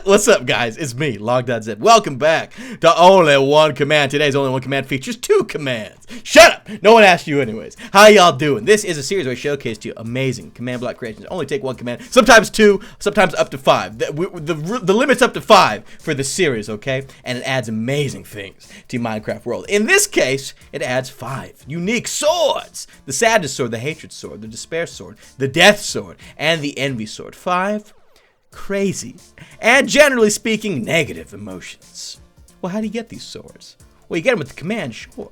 What's up, guys? It's me, Logdotzip. Welcome back to Only One Command. Today's Only One Command features 2 commands. Shut up! No one asked you anyways. How y'all doing? This is a series where I showcase to you amazing command block creations. Only take 1 command, sometimes 2, sometimes up to 5. The limit's up to 5 for the series, okay? And it adds amazing things to your Minecraft world. In this case, it adds 5 unique swords. The Sadness Sword, the Hatred Sword, the Despair Sword, the Death Sword, and the Envy Sword. 5 crazy, and generally speaking, negative emotions. Well, how do you get these swords? Well, you get them with the command, sure.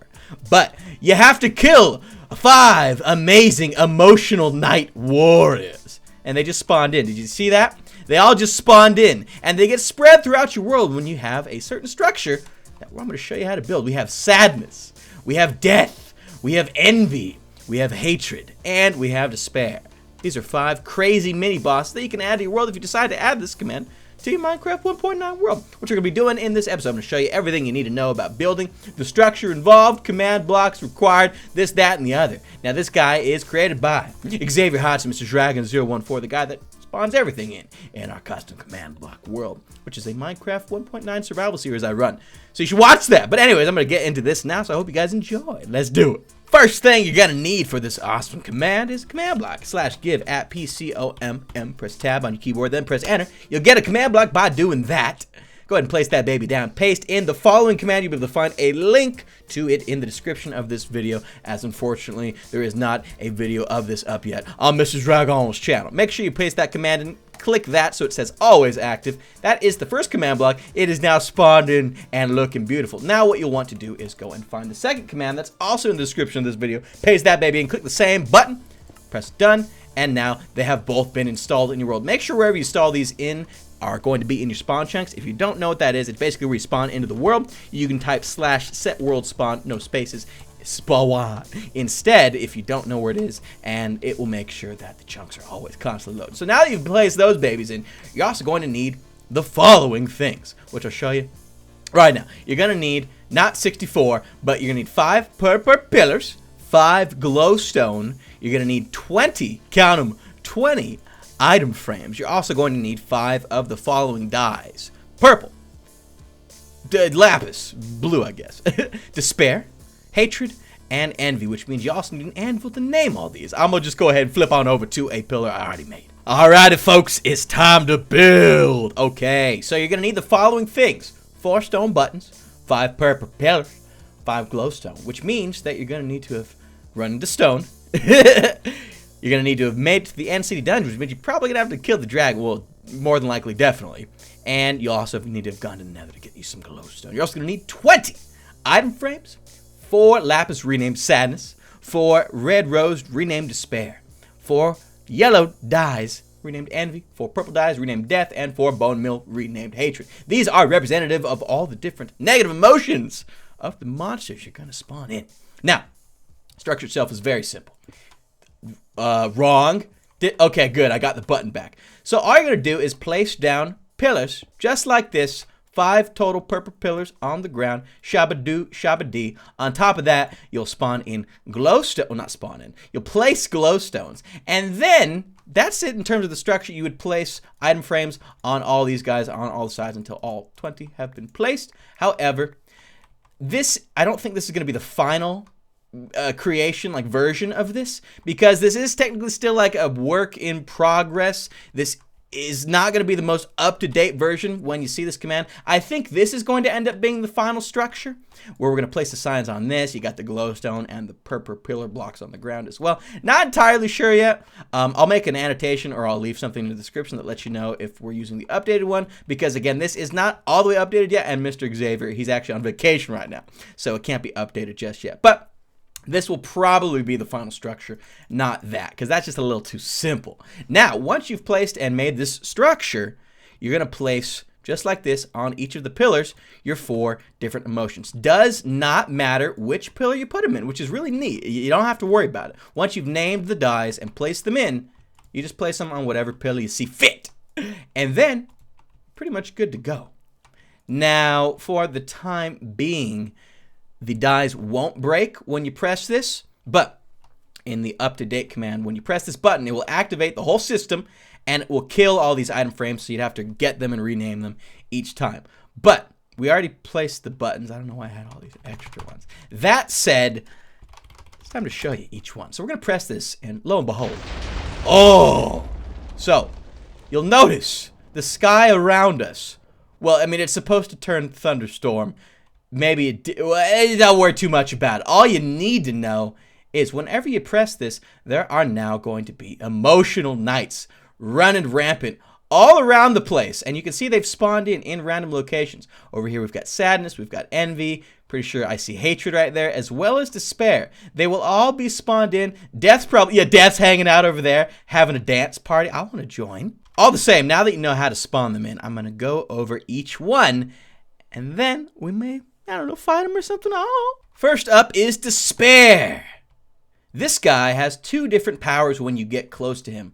But you have to kill 5 amazing emotional night warriors. And they just spawned in. Did you see that? They all just spawned in. And they get spread throughout your world when you have a certain structure that I'm going to show you how to build. We have sadness. We have death. We have envy. We have hatred. And we have despair. These are 5 crazy mini-bosses that you can add to your world if you decide to add this command to your Minecraft 1.9 world. What you're going to be doing in this episode, I'm going to show you everything you need to know about building, the structure involved, command blocks required, this, that, and the other. Now, this guy is created by Xavier Hodgson, Mr. Dragon014, the guy that spawns everything in our custom command block world, which is a Minecraft 1.9 survival series I run. So you should watch that. But anyways, I'm going to get into this now, so I hope you guys enjoy. Let's do it. First thing you're gonna need for this awesome command is command block /give at PCOMM. Press tab on your keyboard, then press enter. You'll get a command block by doing that. Go ahead and place that baby down. Paste in the following command. You'll be able to find a link to it in the description of this video, as unfortunately there is not a video of this up yet on Mr. Dragon's channel. Make sure you paste that command in. Click that so it says always active. That is the first command block. It is now spawned in and looking beautiful. Now what you'll want to do is go and find the second command that's also in the description of this video. Paste that baby and click the same button. Press done. And now they have both been installed in your world. Make sure wherever you install these in are going to be in your spawn chunks. If you don't know what that is, it's basically where you spawn into the world. You can type /set_world_spawn, no spaces, spawn instead if you don't know where it is, and it will make sure that the chunks are always constantly loaded. So now that you've placed those babies in, you're also going to need the following things, which I'll show you right now. You're going to need not 64, but you're going to need 5 purple pillars, 5 glowstone. You're going to need 20, count them, 20 item frames. You're also going to need 5 of the following dyes: purple, lapis, blue, I guess, despair, hatred, and envy, which means you also need an anvil to name all these. I'm gonna just go ahead and flip on over to a pillar I already made. Alrighty, folks, it's time to build. Okay, so you're gonna need the following things: 4 stone buttons, 5 purple pillars, 5 glowstone, which means that you're gonna need to have run into stone. You're gonna need to have made it to the end city dungeon, which means you're probably gonna have to kill the dragon. Well, more than likely, definitely. And you also need to have gone to the nether to get you some glowstone. You're also gonna need 20 item frames, 4 lapis renamed sadness, 4 red rose renamed despair, 4 yellow dyes renamed envy, 4 purple dyes renamed death, and 4 bone meal renamed hatred. These are representative of all the different negative emotions of the monsters you're gonna spawn in. Now, structure itself is very simple. Wrong. Okay, good. I got the button back. So all you're gonna do is place down pillars just like this. 5 total purple pillars on the ground. Shabba-doo, shabba-dee. On top of that, you'll spawn in glowstone. Well, not spawn in. You'll place glowstones. And then, that's it in terms of the structure. You would place item frames on all these guys on all the sides until all 20 have been placed. However, I don't think this is going to be the final creation, like version of this, because this is technically still like a work in progress. This is not going to be the most up-to-date version when you see this command. I think this is going to end up being the final structure, where we're going to place the signs on this. You got the glowstone and the purple pillar blocks on the ground as well. Not entirely sure yet. I'll make an annotation, or I'll leave something in the description that lets you know if we're using the updated one, because again, this is not all the way updated yet, and Mr. Xavier, he's actually on vacation right now, so it can't be updated just yet. But this will probably be the final structure, not that, because that's just a little too simple. Now, once you've placed and made this structure, you're going to place, just like this, on each of the pillars, your 4 different emotions. Does not matter which pillar you put them in, which is really neat. You don't have to worry about it. Once you've named the dies and placed them in, you just place them on whatever pillar you see fit. And then, pretty much good to go. Now, for the time being, the dies won't break when you press this, but in the up-to-date command, when you press this button, it will activate the whole system, and it will kill all these item frames, so you'd have to get them and rename them each time. But we already placed the buttons. I don't know why I had all these extra ones. That said, it's time to show you each one. So we're going to press this, and lo and behold. Oh! So, you'll notice the sky around us. Well, I mean, it's supposed to turn thunderstorm. Maybe it don't worry too much about it. All you need to know is whenever you press this, there are now going to be emotional knights running rampant all around the place. And you can see they've spawned in random locations. Over here we've got sadness, we've got envy, pretty sure I see hatred right there, as well as despair. They will all be spawned in. Death's probably, yeah, Death's hanging out over there, having a dance party. I want to join. All the same, now that you know how to spawn them in, I'm going to go over each one, and then we may, I don't know, fight them or something. Oh. First up is despair. This guy has two different powers when you get close to him.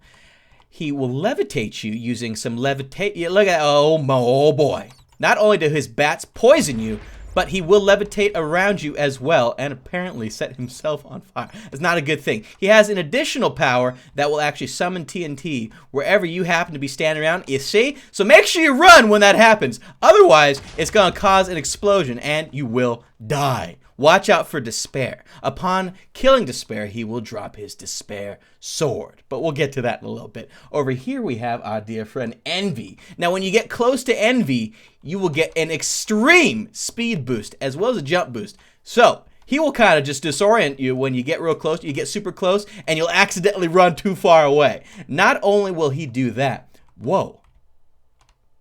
He will levitate you using some levitate. Yeah, look at, oh boy. Not only do his bats poison you, but he will levitate around you as well and apparently set himself on fire. It's not a good thing. He has an additional power that will actually summon TNT wherever you happen to be standing around. You see? So make sure you run when that happens. Otherwise, it's going to cause an explosion and you will die. Watch out for despair. Upon killing despair, he will drop his despair sword. But we'll get to that in a little bit. Over here we have our dear friend Envy. Now when you get close to Envy, you will get an extreme speed boost as well as a jump boost. So he will kind of just disorient you when you get real close. You get super close and you'll accidentally run too far away. Not only will he do that. Whoa.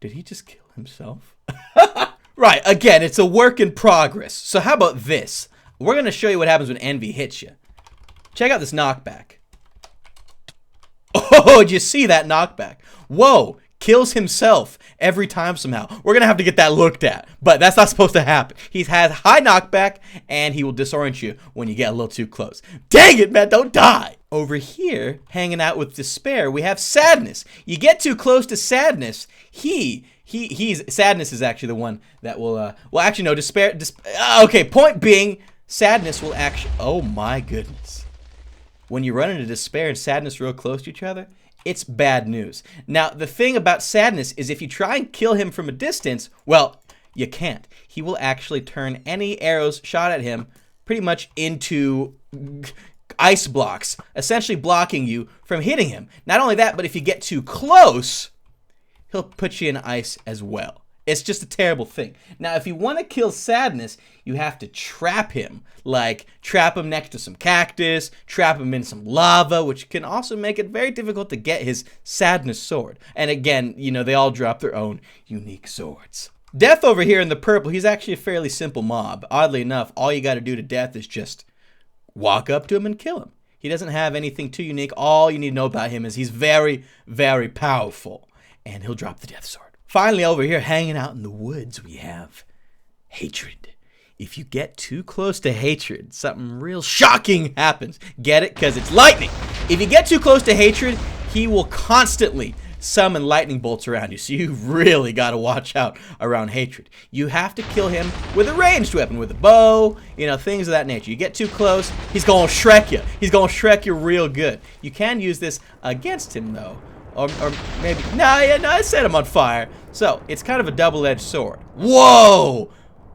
Did he just kill himself? Right, again, it's a work in progress. So how about this? We're going to show you what happens when Envy hits you. Check out this knockback. Oh, did you see that knockback? Whoa, kills himself every time somehow. We're going to have to get that looked at, but that's not supposed to happen. He has high knockback, and he will disorient you when you get a little too close. Dang it, man, don't die. Over here, hanging out with despair, we have sadness. You get too close to sadness, sadness is actually the one that will, well, actually, no, despair, okay, point being, sadness will actually, oh my goodness. When you run into despair and sadness real close to each other, it's bad news. Now, the thing about sadness is if you try and kill him from a distance, well, you can't. He will actually turn any arrows shot at him pretty much into ice blocks, essentially blocking you from hitting him. Not only that, but if you get too close, he'll put you in ice as well. It's just a terrible thing. Now, if you want to kill sadness, you have to trap him. Like, trap him next to some cactus, trap him in some lava, which can also make it very difficult to get his sadness sword. And again, you know, they all drop their own unique swords. Death over here in the purple, he's actually a fairly simple mob. Oddly enough, all you got to do to Death is just walk up to him and kill him. He doesn't have anything too unique. All you need to know about him is he's very, very powerful. And he'll drop the death sword. Finally, over here, hanging out in the woods, we have hatred. If you get too close to hatred, something real shocking happens. Get it? Because it's lightning. If you get too close to hatred, he will constantly summon lightning bolts around you. So you really got to watch out around hatred. You have to kill him with a ranged weapon, with a bow, you know, things of that nature. You get too close, he's going to Shrek you. He's going to Shrek you real good. You can use this against him, though. Or maybe, no, it set him on fire. So, it's kind of a double-edged sword. Whoa!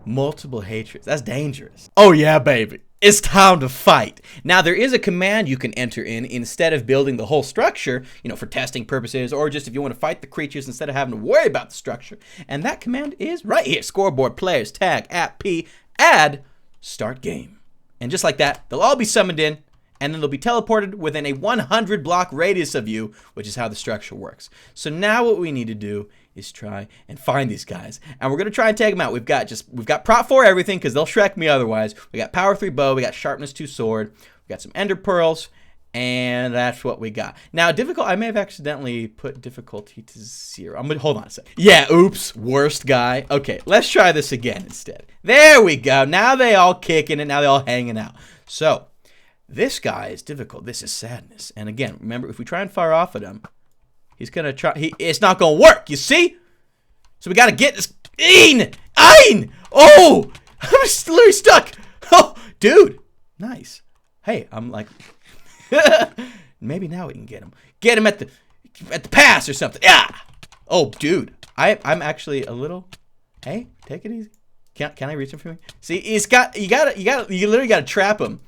Multiple hatreds. That's dangerous. Oh, yeah, baby. It's time to fight. Now, there is a command you can enter in instead of building the whole structure, you know, for testing purposes, or just if you want to fight the creatures instead of having to worry about the structure. And that command is right here. Scoreboard, players, tag, app, P, add, start game. And just like that, they'll all be summoned in, and then they'll be teleported within a 100 block radius of you, which is how the structure works. So now what we need to do is try and find these guys. And we're going to try and take them out. We've got prop 4 everything, because they'll Shrek me otherwise. We got power 3 bow, we got sharpness 2 sword, we got some ender pearls, and that's what we got. Now, difficult, I may have accidentally put difficulty to 0. Hold on a sec. Yeah, oops, worst guy. Okay, let's try this again instead. There we go. Now they all kicking it, now they all hanging out. So, this guy is difficult. This is sadness. And again, remember, if we try and fire off at him, he's going to try. It's not going to work, you see? So we got to get this. Ein! Oh! I'm literally stuck. Oh, dude. Nice. Hey, I'm like. Maybe now we can get him. Get him at the. at the pass or something. Yeah. Oh, dude. I'm actually a little. Hey, take it easy. Can I reach him for me? See, you literally gotta trap him.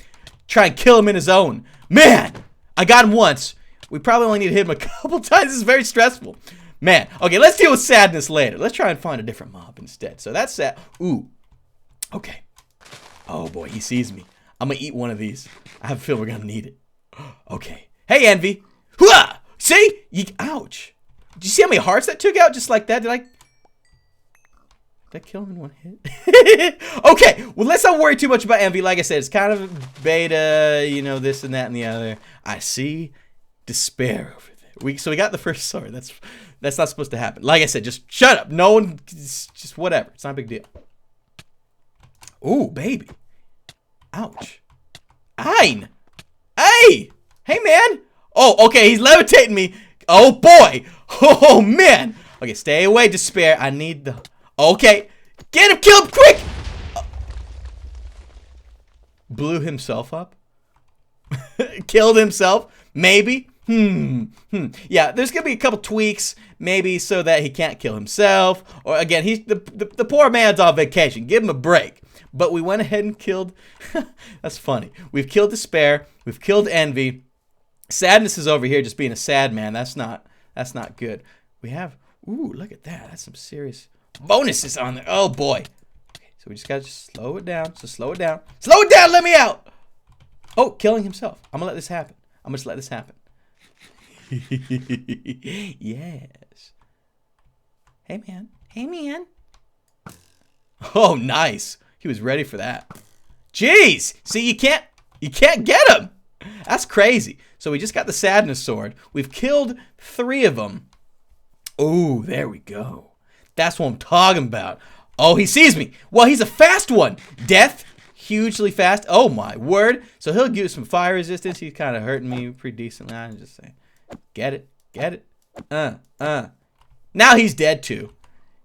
Try and kill him in his own. Man, I got him once. We probably only need to hit him a couple times. This is very stressful. Man, okay, let's deal with sadness later. Let's try and find a different mob instead. So that's sad. Ooh. Okay. Oh boy, he sees me. I'm gonna eat one of these. I have a feeling we're gonna need it. Okay. Hey, Envy. Hooah! See? Ouch. Did you see how many hearts that took out just like that? Did I kill him in one hit? Okay, well, let's not worry too much about Envy. Like I said, it's kind of beta, you know, this and that and the other. I see despair over there. So we got the first sword. That's not supposed to happen. Like I said, just shut up. No one, just whatever. It's not a big deal. Ooh, baby. Ouch. Ein. Hey! Hey, man! Oh, okay, he's levitating me. Oh, boy! Oh, man! Okay, stay away, despair. I need the... Okay. Get him! Kill him quick! Blew himself up? Killed himself? Maybe? Yeah, there's gonna be a couple tweaks, maybe so that he can't kill himself. Or again, he's the poor man's on vacation. Give him a break. But we went ahead and killed... That's funny. We've killed despair. We've killed envy. Sadness is over here just being a sad man. That's not good. We have... Ooh, look at that. That's some serious bonuses on there. Oh, boy. Okay, so we just gotta slow it down. So slow it down. Slow it down! Let me out! Oh, killing himself. I'm gonna let this happen. I'm gonna just let this happen. Yes. Hey, man. Hey, man. Oh, nice. He was ready for that. Jeez! See, you can't get him! That's crazy. So we just got the sadness sword. We've killed 3 of them. Ooh, there we go. That's what I'm talking about. Oh, he sees me. Well, he's a fast one. Death, hugely fast. Oh, my word. So he'll give some fire resistance. He's kind of hurting me pretty decently. I'm just saying. Get it. Get it. Now he's dead, too.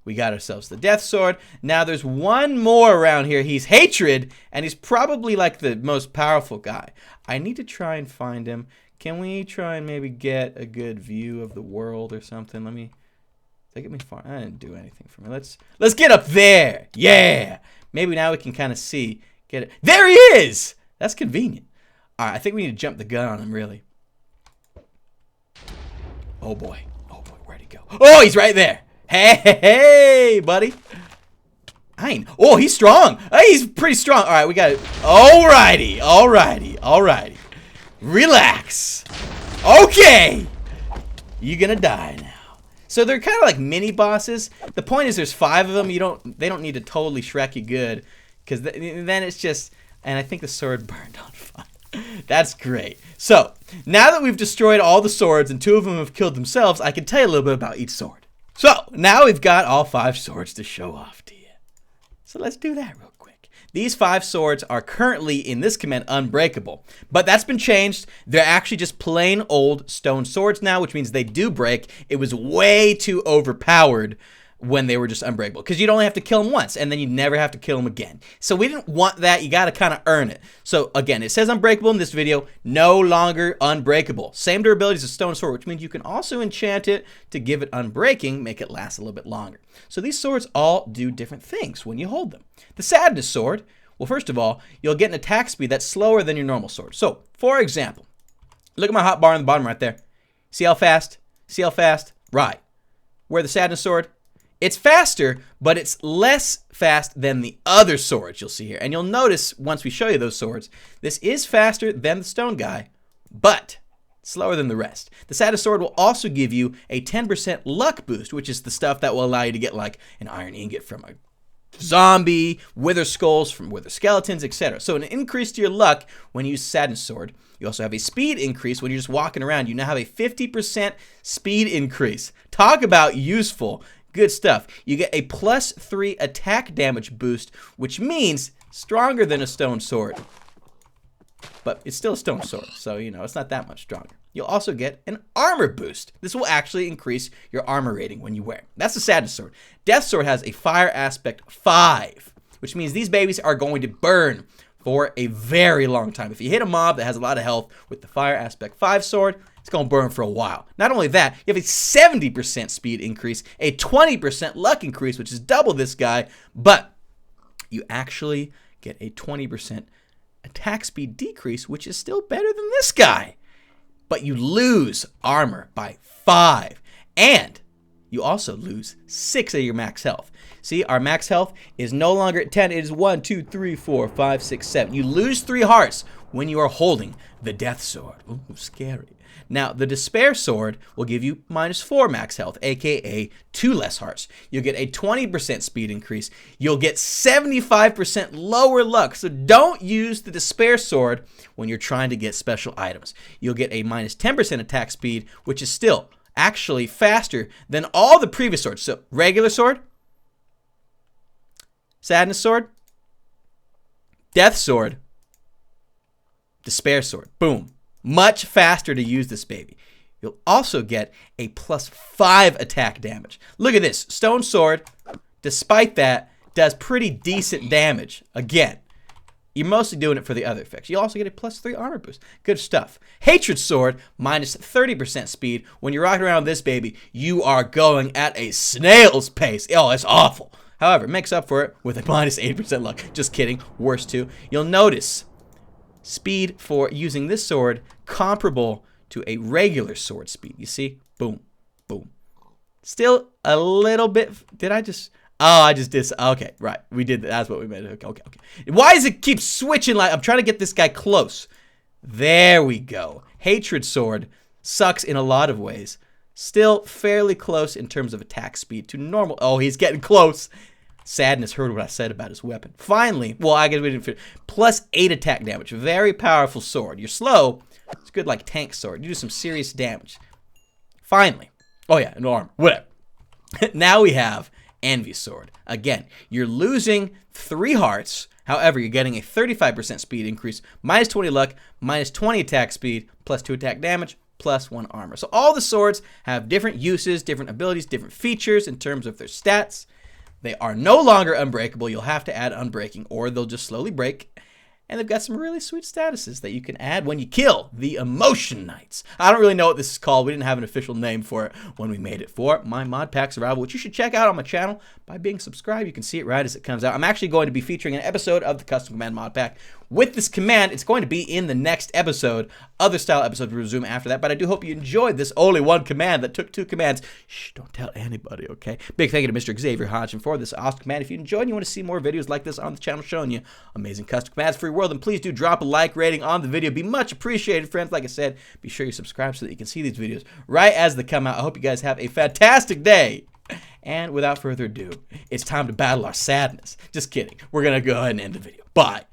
We got ourselves the death sword. Now there's one more around here. He's hatred, and he's probably like the most powerful guy. I need to try and find him. Can we try and maybe get a good view of the world or something? Let me get me far. I didn't do anything for me. Let's get up there. Yeah. Maybe now we can kind of see. Get it. There he is. That's convenient. All right. I think we need to jump the gun on him, really. Oh boy. Oh boy. Where'd he go? Oh, he's right there. Hey, buddy. Oh, he's strong. He's pretty strong. All right, we got it. Alrighty. Relax. Okay. You're gonna die now. So they're kind of like mini bosses. The point is there's 5 of them. They don't need to totally Shrek you good. Because then it's just... And I think the sword burned on fire. That's great. So, now that we've destroyed all the swords and 2 of them have killed themselves, I can tell you a little bit about each sword. So, now we've got all 5 swords to show off to you. So let's do that real quick. These 5 swords are currently, in this command, unbreakable. But that's been changed. They're actually just plain old stone swords now, which means they do break. It was way too overpowered when they were just unbreakable. Because you'd only have to kill them once, and then you'd never have to kill them again. So we didn't want that. You got to kind of earn it. So again, it says unbreakable in this video. No longer unbreakable. Same durability as a stone sword, which means you can also enchant it to give it unbreaking, make it last a little bit longer. So these swords all do different things when you hold them. The sadness sword, well, first of all, you'll get an attack speed that's slower than your normal sword. So, for example, look at my hotbar on the bottom right there. See how fast? See how fast? Right. Where the sadness sword? It's faster, but it's less fast than the other swords you'll see here. And you'll notice once we show you those swords, this is faster than the stone guy, but slower than the rest. The sadness sword will also give you a 10% luck boost, which is the stuff that will allow you to get like an iron ingot from a zombie, wither skulls from wither skeletons, etc. So an increase to your luck when you use sadness sword. You also have a speed increase when you're just walking around. You now have a 50% speed increase. Talk about useful. Good stuff. You get a +3 attack damage boost, which means stronger than a stone sword. But it's still a stone sword, so, you know, it's not that much stronger. You'll also get an armor boost. This will actually increase your armor rating when you wear it. That's the sadness sword. Death sword has a fire aspect 5, which means these babies are going to burn for a very long time. If you hit a mob that has a lot of health with the fire aspect 5 sword, It's going to burn for a while. Not only that, you have a 70% speed increase, a 20% luck increase, which is double this guy, but you actually get a 20% attack speed decrease, which is still better than this guy. But you lose armor by 5, and you also lose 6 of your max health. See, our max health is no longer at 10. It is 1, 2, 3, 4, 5, 6, 7. You lose 3 hearts when you are holding the Death Sword. Ooh, scary. Now, the Despair Sword will give you -4 max health, aka 2 less hearts. You'll get a 20% speed increase. You'll get 75% lower luck. So don't use the Despair Sword when you're trying to get special items. You'll get a -10% attack speed, which is still actually faster than all the previous swords. So regular sword, Sadness Sword, Death Sword, Despair Sword. Boom. Much faster to use this baby. You'll also get a +5 attack damage. Look at this. Stone Sword, despite that, does pretty decent damage. Again, you're mostly doing it for the other effects. You also get a +3 armor boost. Good stuff. Hatred Sword, -30% speed. When you're rocking around this baby, you are going at a snail's pace. Oh, it's awful. However, it makes up for it with a -8% luck. Just kidding. Worse too. You'll notice speed for using this sword comparable to a regular sword speed. You see? Boom. Boom. Still a little bit. Did I just... Oh, I just did. Okay, right. We did. That's what we meant. Okay. Why does it keep switching? Like, I'm trying to get this guy close. There we go. Hatred Sword sucks in a lot of ways. Still fairly close in terms of attack speed to normal. Oh, he's getting close. Sadness heard what I said about his weapon. Finally, well, I guess we didn't finish. +8 attack damage. Very powerful sword. You're slow. It's good like tank sword. You do some serious damage. Finally. Oh, yeah, an armor. Whatever. Now we have Envy Sword. Again, you're losing 3 hearts. However, you're getting a 35% speed increase, -20 luck, -20 attack speed, +2 attack damage, +1 armor. So all the swords have different uses, different abilities, different features in terms of their stats. They are no longer unbreakable. You'll have to add unbreaking or they'll just slowly break. And they've got some really sweet statuses that you can add when you kill the Emotion Knights. I don't really know what this is called. We didn't have an official name for it when we made it for my Mod Pack Survival, which you should check out on my channel by being subscribed. You can see it right as it comes out. I'm actually going to be featuring an episode of the Custom Command Mod Pack with this command. It's going to be in the next episode. Other style episodes will resume after that, but I do hope you enjoyed this only one command that took 2 commands. Shh, don't tell anybody, okay? Big thank you to Mr. Xavier Hodgson for this awesome command. If you enjoyed and you want to see more videos like this on the channel showing you amazing custom commands for your world, then please do drop a like rating on the video. Be much appreciated, friends. Like I said, be sure you subscribe so that you can see these videos right as they come out. I hope you guys have a fantastic day. And without further ado, it's time to battle our sadness. Just kidding. We're going to go ahead and end the video. Bye.